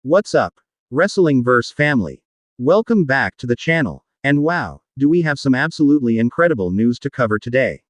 What's up, Wrestling Verse family? Welcome back to the channel. And wow, do we have some absolutely incredible news to cover today.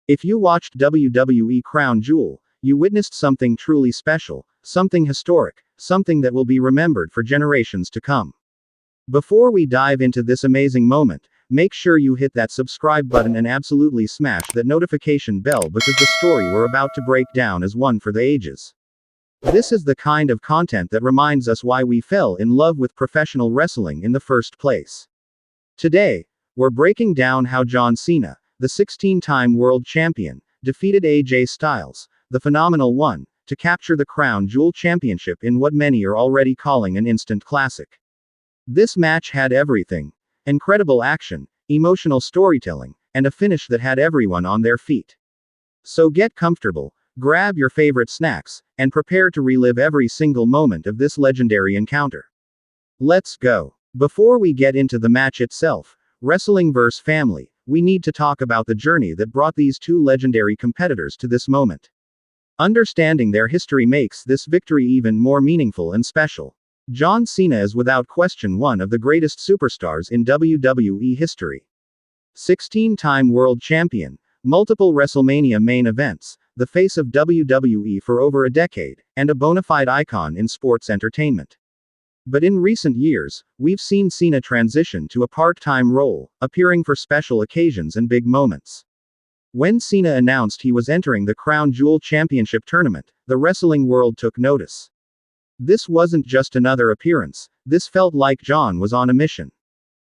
If you watched WWE Crown Jewel, you witnessed something truly special, something historic, something that will be remembered for generations to come. Before we dive into this amazing moment, make sure you hit that subscribe button and absolutely smash that notification bell because the story we're about to break down is one for the ages. This is the kind of content that reminds us why we fell in love with professional wrestling in the first place. Today, we're breaking down how John Cena, the 16-time world champion, defeated AJ Styles, the phenomenal one, to capture the Crown Jewel Championship in what many are already calling an instant classic. This match had everything: incredible action, emotional storytelling, and a finish that had everyone on their feet. So get comfortable, grab your favorite snacks, and prepare to relive every single moment of this legendary encounter. Let's go. Before we get into the match itself, Wrestlingverse family, we need to talk about the journey that brought these two legendary competitors to this moment. Understanding their history makes this victory even more meaningful and special. John Cena is without question one of the greatest superstars in WWE history. 16-time world champion, multiple WrestleMania main events, the face of WWE for over a decade, and a bona fide icon in sports entertainment. But in recent years, we've seen Cena transition to a part-time role, appearing for special occasions and big moments. When Cena announced he was entering the Crown Jewel Championship tournament, the wrestling world took notice. This wasn't just another appearance, this felt like John was on a mission.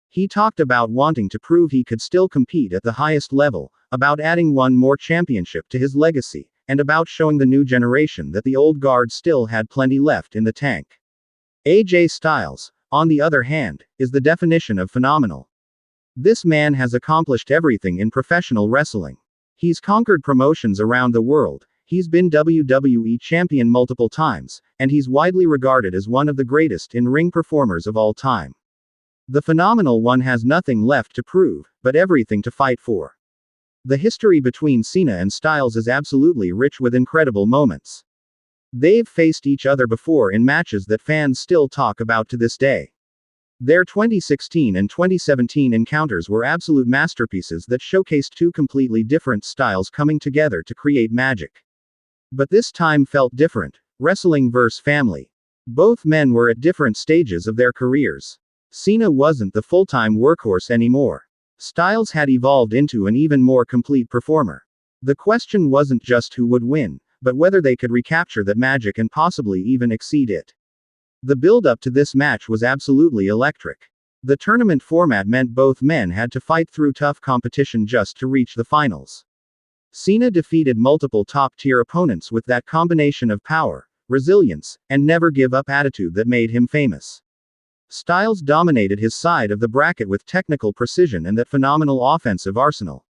He talked about wanting to prove he could still compete at the highest level, about adding one more championship to his legacy, and about showing the new generation that the old guard still had plenty left in the tank. AJ Styles, on the other hand, is the definition of phenomenal. This man has accomplished everything in professional wrestling. He's conquered promotions around the world, he's been WWE champion multiple times, and he's widely regarded as one of the greatest in-ring performers of all time. The phenomenal one has nothing left to prove, but everything to fight for. The history between Cena and Styles is absolutely rich with incredible moments. They've faced each other before in matches that fans still talk about to this day. Their 2016 and 2017 encounters were absolute masterpieces that showcased two completely different styles coming together to create magic. But this time felt different. Wrestlingverse family. Both men were at different stages of their careers. Cena wasn't the full-time workhorse anymore. Styles had evolved into an even more complete performer. The question wasn't just who would win, but whether they could recapture that magic and possibly even exceed it. The build-up to this match was absolutely electric. The tournament format meant both men had to fight through tough competition just to reach the finals. Cena defeated multiple top-tier opponents with that combination of power, resilience, and never-give-up attitude that made him famous. Styles dominated his side of the bracket with technical precision and that phenomenal offensive arsenal.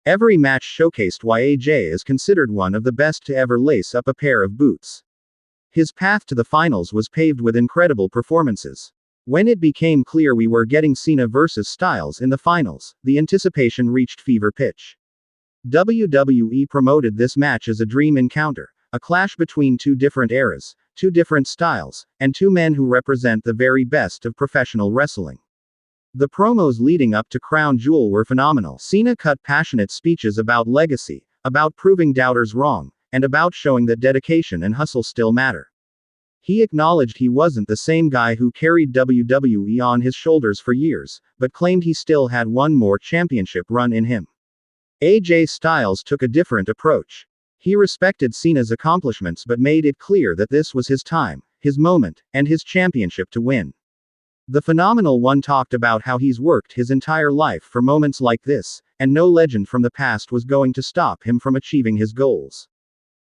Every match showcased why AJ is considered one of the best to ever lace up a pair of boots. His path to the finals was paved with incredible performances. When it became clear we were getting Cena versus Styles in the finals, the anticipation reached fever pitch. WWE promoted this match as a dream encounter, a clash between two different eras, two different styles, and two men who represent the very best of professional wrestling. The promos leading up to Crown Jewel were phenomenal. Cena cut passionate speeches about legacy, about proving doubters wrong, and about showing that dedication and hustle still matter. He acknowledged he wasn't the same guy who carried WWE on his shoulders for years, but claimed he still had one more championship run in him. AJ Styles took a different approach. He respected Cena's accomplishments but made it clear that this was his time, his moment, and his championship to win. The phenomenal one talked about how he's worked his entire life for moments like this, and no legend from the past was going to stop him from achieving his goals.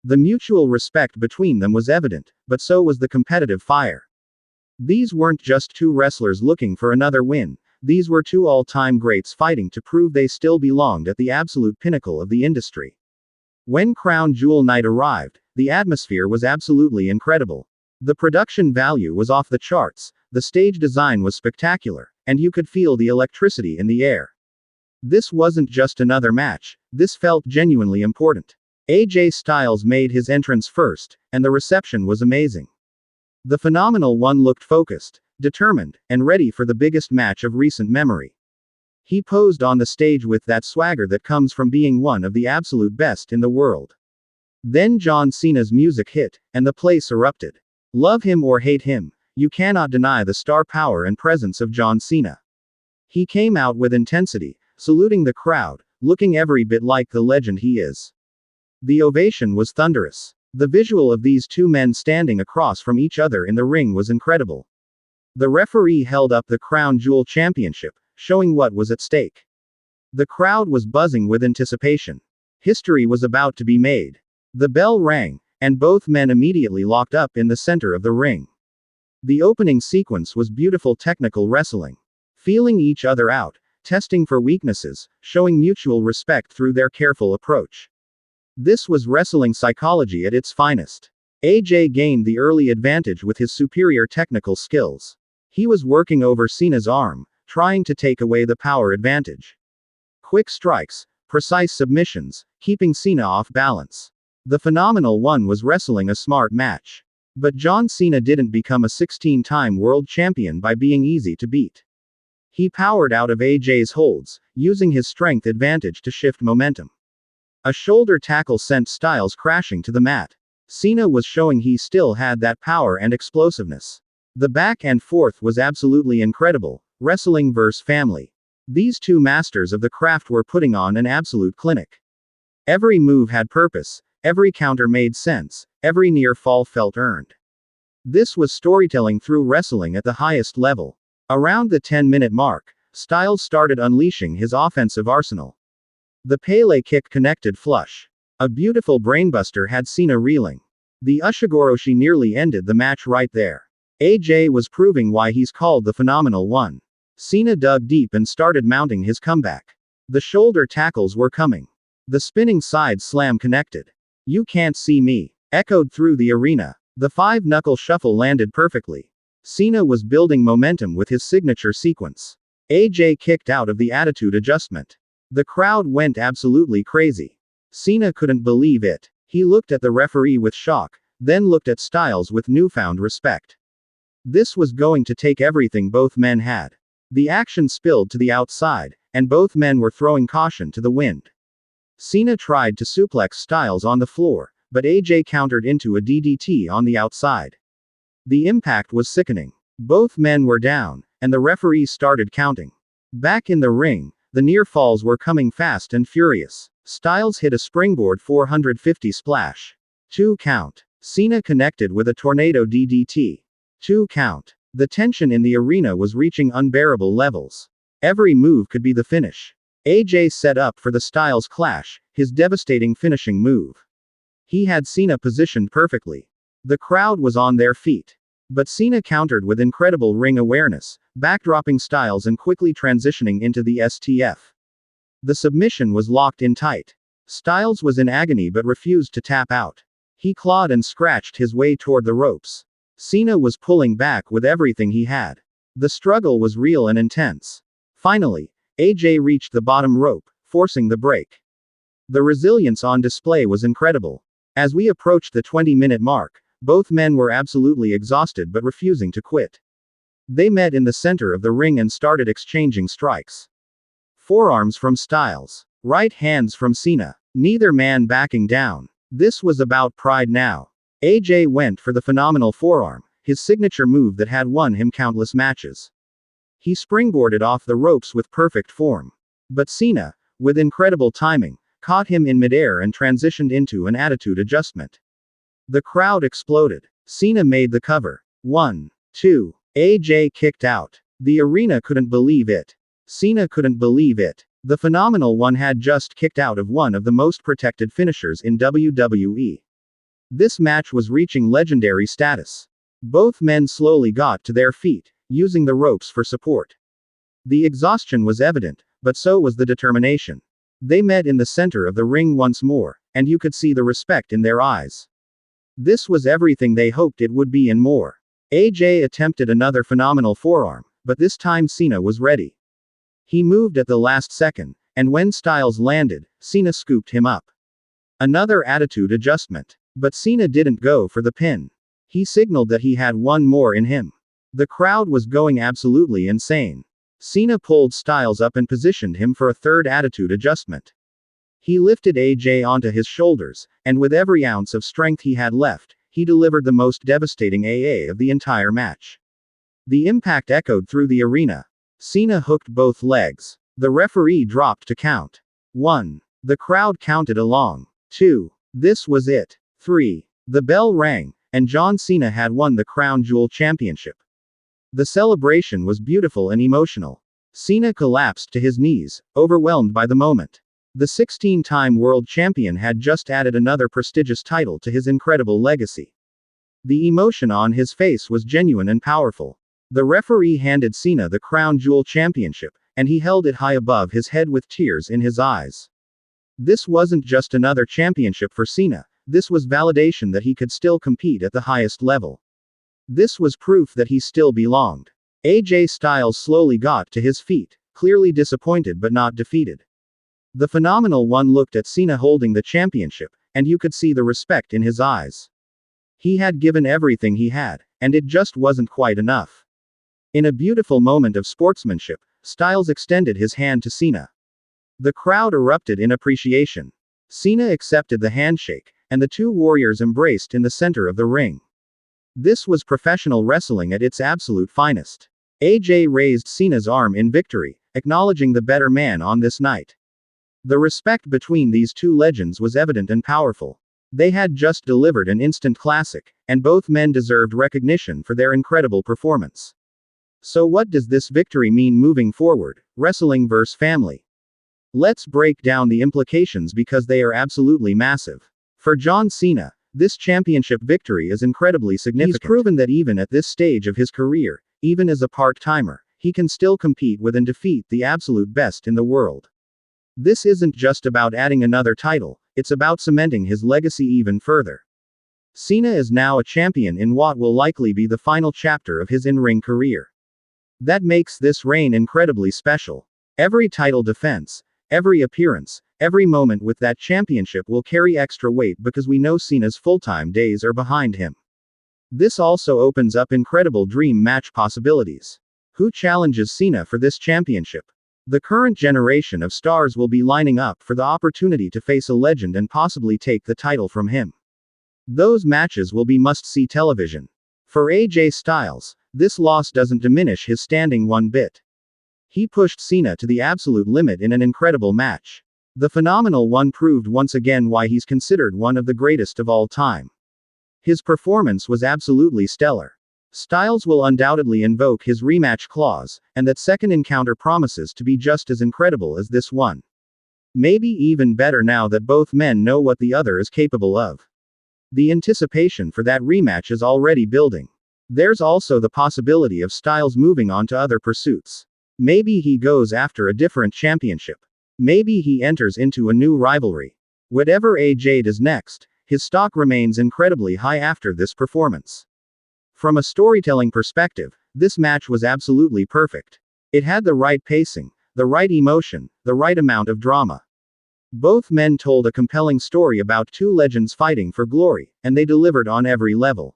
The mutual respect between them was evident, but so was the competitive fire. These weren't just two wrestlers looking for another win, these were two all-time greats fighting to prove they still belonged at the absolute pinnacle of the industry. When Crown Jewel night arrived, the atmosphere was absolutely incredible. The production value was off the charts, the stage design was spectacular, and you could feel the electricity in the air. This wasn't just another match, this felt genuinely important. AJ Styles made his entrance first, and the reception was amazing. The Phenomenal One looked focused, determined, and ready for the biggest match of recent memory. He posed on the stage with that swagger that comes from being one of the absolute best in the world. Then John Cena's music hit, and the place erupted. Love him or hate him, you cannot deny the star power and presence of John Cena. He came out with intensity, saluting the crowd, looking every bit like the legend he is. The ovation was thunderous. The visual of these two men standing across from each other in the ring was incredible. The referee held up the Crown Jewel Championship, showing what was at stake. The crowd was buzzing with anticipation. History was about to be made. The bell rang, and both men immediately locked up in the center of the ring. The opening sequence was beautiful technical wrestling. Feeling each other out, testing for weaknesses, showing mutual respect through their careful approach. This was wrestling psychology at its finest. AJ gained the early advantage with his superior technical skills. He was working over Cena's arm, trying to take away the power advantage. Quick strikes, precise submissions, keeping Cena off balance. The Phenomenal One was wrestling a smart match. But John Cena didn't become a 16-time world champion by being easy to beat. He powered out of AJ's holds, using his strength advantage to shift momentum. A shoulder tackle sent Styles crashing to the mat. Cena was showing he still had that power and explosiveness. The back and forth was absolutely incredible. Wrestling vs. family. These two masters of the craft were putting on an absolute clinic. Every move had purpose, every counter made sense, every near fall felt earned. This was storytelling through wrestling at the highest level. Around the 10-minute mark, Styles started unleashing his offensive arsenal. The Pele kick connected flush. A beautiful brainbuster had Cena reeling. The Ushigoroshi nearly ended the match right there. AJ was proving why he's called the Phenomenal One. Cena dug deep and started mounting his comeback. The shoulder tackles were coming. The spinning side slam connected. "You can't see me," echoed through the arena. The five-knuckle shuffle landed perfectly. Cena was building momentum with his signature sequence. AJ kicked out of the attitude adjustment. The crowd went absolutely crazy. Cena couldn't believe it. He looked at the referee with shock, then looked at Styles with newfound respect. This was going to take everything both men had. The action spilled to the outside, and both men were throwing caution to the wind. Cena tried to suplex Styles on the floor, but AJ countered into a DDT on the outside. The impact was sickening. Both men were down, and the referee started counting. Back in the ring, the near falls were coming fast and furious. Styles hit a springboard 450 splash. 2 count. Cena connected with a tornado DDT. 2 count. The tension in the arena was reaching unbearable levels. Every move could be the finish. AJ set up for the Styles clash, his devastating finishing move. He had Cena positioned perfectly. The crowd was on their feet. But Cena countered with incredible ring awareness, backdropping Styles and quickly transitioning into the STF. The submission was locked in tight. Styles was in agony but refused to tap out. He clawed and scratched his way toward the ropes. Cena was pulling back with everything he had. The struggle was real and intense. Finally, AJ reached the bottom rope, forcing the break. The resilience on display was incredible. As we approached the 20-minute mark, both men were absolutely exhausted but refusing to quit. They met in the center of the ring and started exchanging strikes. Forearms from Styles. Right hands from Cena. Neither man backing down. This was about pride now. AJ went for the phenomenal forearm, his signature move that had won him countless matches. He springboarded off the ropes with perfect form. But Cena, with incredible timing, caught him in midair and transitioned into an attitude adjustment. The crowd exploded. Cena made the cover. 1, 2. AJ kicked out. The arena couldn't believe it. Cena couldn't believe it. The Phenomenal One had just kicked out of one of the most protected finishers in WWE. This match was reaching legendary status. Both men slowly got to their feet, using the ropes for support. The exhaustion was evident, but so was the determination. They met in the center of the ring once more, and you could see the respect in their eyes. This was everything they hoped it would be and more. AJ attempted another phenomenal forearm, but this time Cena was ready. He moved at the last second, and when Styles landed, Cena scooped him up. Another attitude adjustment. But Cena didn't go for the pin. He signaled that he had one more in him. The crowd was going absolutely insane. Cena pulled Styles up and positioned him for a third attitude adjustment. He lifted AJ onto his shoulders, and with every ounce of strength he had left, he delivered the most devastating AA of the entire match. The impact echoed through the arena. Cena hooked both legs. The referee dropped to count. 1. The crowd counted along. 2. This was it. 3. The bell rang, and John Cena had won the Crown Jewel Championship. The celebration was beautiful and emotional. Cena collapsed to his knees, overwhelmed by the moment. The 16-time world champion had just added another prestigious title to his incredible legacy. The emotion on his face was genuine and powerful. The referee handed Cena the Crown Jewel Championship, and he held it high above his head with tears in his eyes. This wasn't just another championship for Cena, this was validation that he could still compete at the highest level. This was proof that he still belonged. AJ Styles slowly got to his feet, clearly disappointed but not defeated. The Phenomenal One looked at Cena holding the championship, and you could see the respect in his eyes. He had given everything he had, and it just wasn't quite enough. In a beautiful moment of sportsmanship, Styles extended his hand to Cena. The crowd erupted in appreciation. Cena accepted the handshake, and the two warriors embraced in the center of the ring. This was professional wrestling at its absolute finest. AJ raised Cena's arm in victory, acknowledging the better man on this night. The respect between these two legends was evident and powerful. They had just delivered an instant classic, and both men deserved recognition for their incredible performance. So what does this victory mean moving forward? Wrestling vs. family. Let's break down the implications because they are absolutely massive. For John Cena, this championship victory is incredibly significant. He's proven that even at this stage of his career, even as a part-timer, he can still compete with and defeat the absolute best in the world. This isn't just about adding another title, it's about cementing his legacy even further. Cena is now a champion in what will likely be the final chapter of his in-ring career. That makes this reign incredibly special. Every title defense, every appearance, every moment with that championship will carry extra weight because we know Cena's full-time days are behind him. This also opens up incredible dream match possibilities. Who challenges Cena for this championship? The current generation of stars will be lining up for the opportunity to face a legend and possibly take the title from him. Those matches will be must-see television. For AJ Styles, this loss doesn't diminish his standing one bit. He pushed Cena to the absolute limit in an incredible match. The Phenomenal One proved once again why he's considered one of the greatest of all time. His performance was absolutely stellar. Styles will undoubtedly invoke his rematch clause, and that second encounter promises to be just as incredible as this one. Maybe even better now that both men know what the other is capable of. The anticipation for that rematch is already building. There's also the possibility of Styles moving on to other pursuits. Maybe he goes after a different championship. Maybe he enters into a new rivalry. Whatever AJ does next, his stock remains incredibly high after this performance. From a storytelling perspective, this match was absolutely perfect. It had the right pacing, the right emotion, the right amount of drama. Both men told a compelling story about two legends fighting for glory, and they delivered on every level.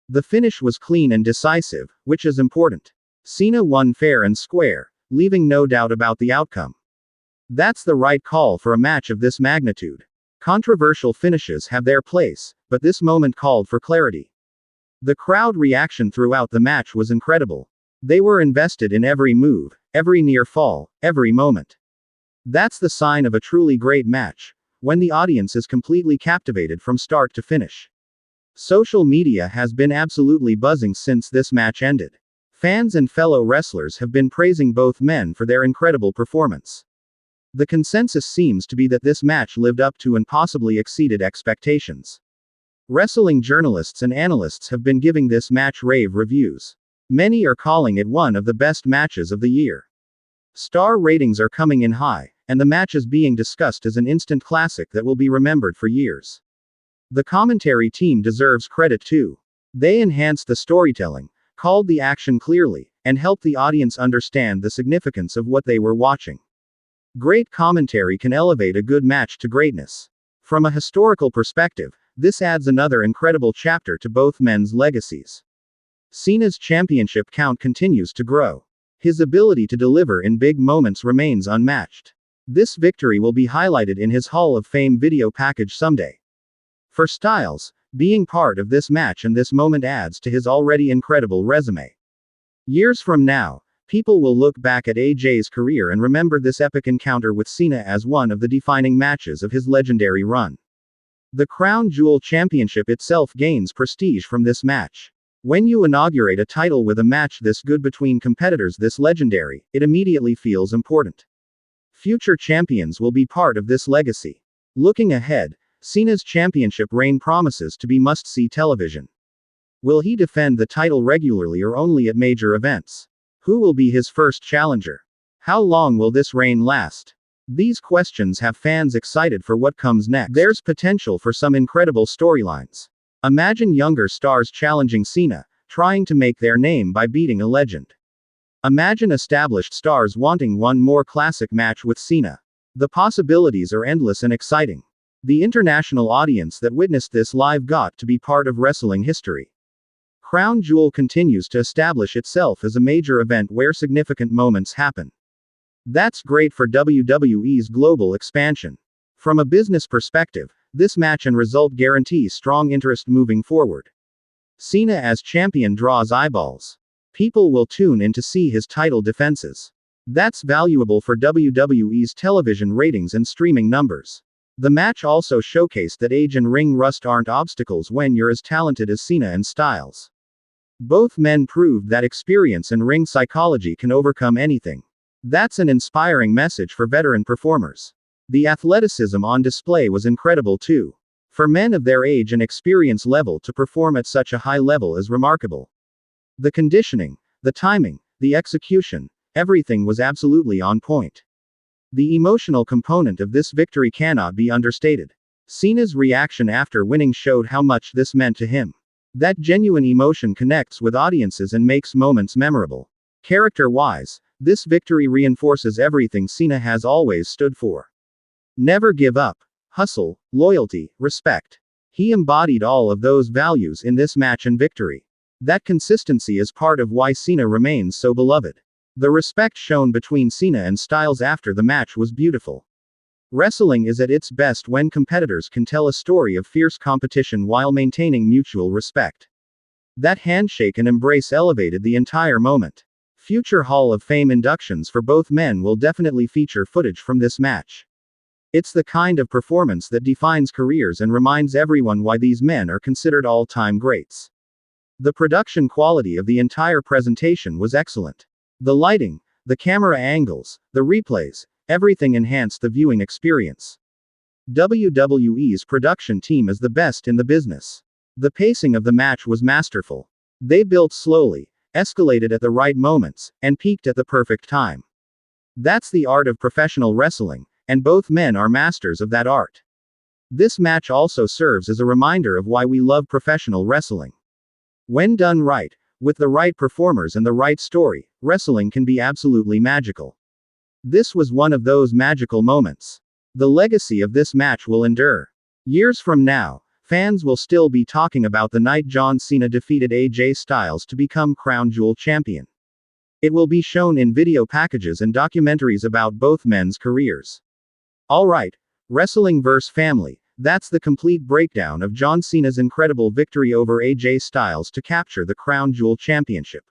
The finish was clean and decisive, which is important. Cena won fair and square, leaving no doubt about the outcome. That's the right call for a match of this magnitude. Controversial finishes have their place, but this moment called for clarity. The crowd reaction throughout the match was incredible. They were invested in every move, every near fall, every moment. That's the sign of a truly great match, when the audience is completely captivated from start to finish. Social media has been absolutely buzzing since this match ended. Fans and fellow wrestlers have been praising both men for their incredible performance. The consensus seems to be that this match lived up to and possibly exceeded expectations. Wrestling journalists and analysts have been giving this match rave reviews. Many are calling it one of the best matches of the year. Star ratings are coming in high, and the match is being discussed as an instant classic that will be remembered for years. The commentary team deserves credit too. They enhanced the storytelling, called the action clearly, and helped the audience understand the significance of what they were watching. Great commentary can elevate a good match to greatness. From a historical perspective, This adds another incredible chapter to both men's legacies. Cena's championship count continues to grow. His ability to deliver in big moments remains unmatched. This victory will be highlighted in his Hall of Fame video package someday. For Styles, being part of this match and this moment adds to his already incredible resume. Years from now, people will look back at AJ's career and remember this epic encounter with Cena as one of the defining matches of his legendary run. The Crown Jewel Championship itself gains prestige from this match. When you inaugurate a title with a match this good between competitors this legendary, it immediately feels important. Future champions will be part of this legacy. Looking ahead, Cena's championship reign promises to be must-see television. Will he defend the title regularly or only at major events? Who will be his first challenger? How long will this reign last? These questions have fans excited for what comes next. There's potential for some incredible storylines. Imagine younger stars challenging Cena, trying to make their name by beating a legend. Imagine established stars wanting one more classic match with Cena. The possibilities are endless and exciting. The international audience that witnessed this live got to be part of wrestling history. Crown Jewel continues to establish itself as a major event where significant moments happen. That's great for WWE's global expansion. From a business perspective, this match and result guarantees strong interest moving forward. Cena as champion draws eyeballs. People will tune in to see his title defenses. That's valuable for WWE's television ratings and streaming numbers. The match also showcased that age and ring rust aren't obstacles when you're as talented as Cena and Styles. Both men proved that experience and ring psychology can overcome anything. That's an inspiring message for veteran performers. The athleticism on display was incredible too. For men of their age and experience level to perform at such a high level is remarkable. The conditioning, the timing, the execution, everything was absolutely on point. The emotional component of this victory cannot be understated. Cena's reaction after winning showed how much this meant to him. That genuine emotion connects with audiences and makes moments memorable. Character-wise, this victory reinforces everything Cena has always stood for. Never give up. Hustle, loyalty, respect. He embodied all of those values in this match and victory. That consistency is part of why Cena remains so beloved. The respect shown between Cena and Styles after the match was beautiful. Wrestling is at its best when competitors can tell a story of fierce competition while maintaining mutual respect. That handshake and embrace elevated the entire moment. Future Hall of Fame inductions for both men will definitely feature footage from this match. It's the kind of performance that defines careers and reminds everyone why these men are considered all-time greats. The production quality of the entire presentation was excellent. The lighting, the camera angles, the replays, everything enhanced the viewing experience. WWE's production team is the best in the business. The pacing of the match was masterful. They built slowly, escalated at the right moments, and peaked at the perfect time. That's the art of professional wrestling, and both men are masters of that art. This match also serves as a reminder of why we love professional wrestling. When done right, with the right performers and the right story, wrestling can be absolutely magical. This was one of those magical moments. The legacy of this match will endure. Years from now, fans will still be talking about the night John Cena defeated AJ Styles to become Crown Jewel champion. It will be shown in video packages and documentaries about both men's careers. Alright, Wrestling vs. Family. That's the complete breakdown of John Cena's incredible victory over AJ Styles to capture the Crown Jewel Championship.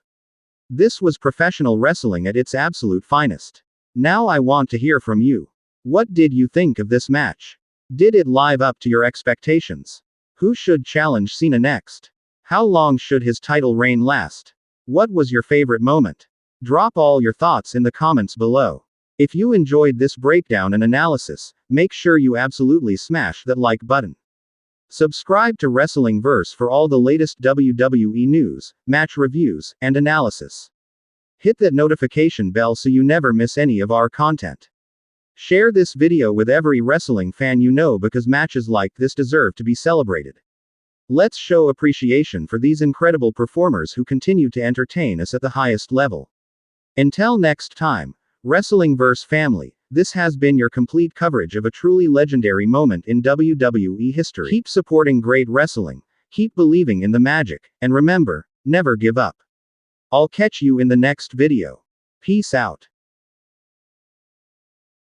This was professional wrestling at its absolute finest. Now I want to hear from you. What did you think of this match? Did it live up to your expectations? Who should challenge Cena next? How long should his title reign last? What was your favorite moment? Drop all your thoughts in the comments below. If you enjoyed this breakdown and analysis, make sure you absolutely smash that like button. Subscribe to Wrestling Verse for all the latest WWE news, match reviews, and analysis. Hit that notification bell so you never miss any of our content. Share this video with every wrestling fan you know because matches like this deserve to be celebrated. Let's show appreciation for these incredible performers who continue to entertain us at the highest level. Until next time, Wrestling vs. Family, This has been your complete coverage of a truly legendary moment in WWE history. Keep supporting great wrestling, keep believing in the magic, and remember, never give up. I'll catch you in the next video. Peace out.